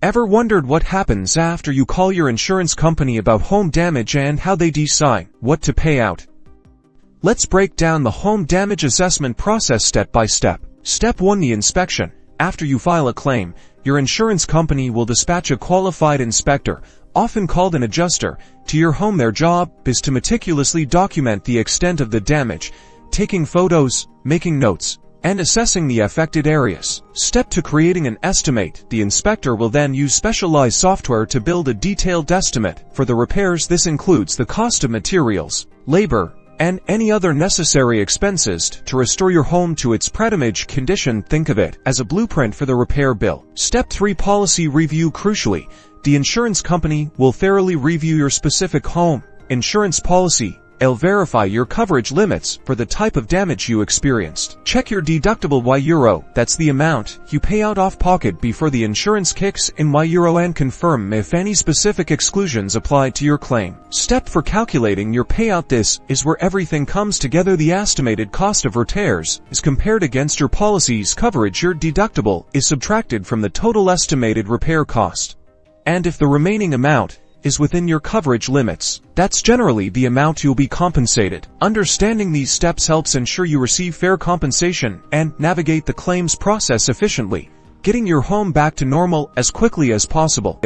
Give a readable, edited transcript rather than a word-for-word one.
Ever wondered what happens after you call your insurance company about home damage and how they decide what to pay out? Let's break down the home damage assessment process step by step. Step 1: the inspection. After you file a claim, your insurance company will dispatch a qualified inspector, often called an adjuster, to your home. Their job is to meticulously document the extent of the damage, taking photos, making notes, and assessing the affected areas. Step 2: creating an estimate. The inspector will then use specialized software to build a detailed estimate for the repairs. This includes the cost of materials, labor, and any other necessary expenses to restore your home to its pre-damage condition. Think of it as a blueprint for the repair bill. Step 3: policy review. Crucially, the insurance company will thoroughly review your specific home insurance policy. It'll verify your coverage limits for the type of damage you experienced. Check your deductible €1. That's the amount you pay out off pocket before the insurance kicks in €1, and confirm if any specific exclusions apply to your claim. Step for calculating your payout. This is where everything comes together. The estimated cost of repairs is compared against your policy's coverage. Your deductible is subtracted from the total estimated repair cost. And if the remaining amount is within your coverage limits, that's generally the amount you'll be compensated. Understanding these steps helps ensure you receive fair compensation and navigate the claims process efficiently, getting your home back to normal as quickly as possible.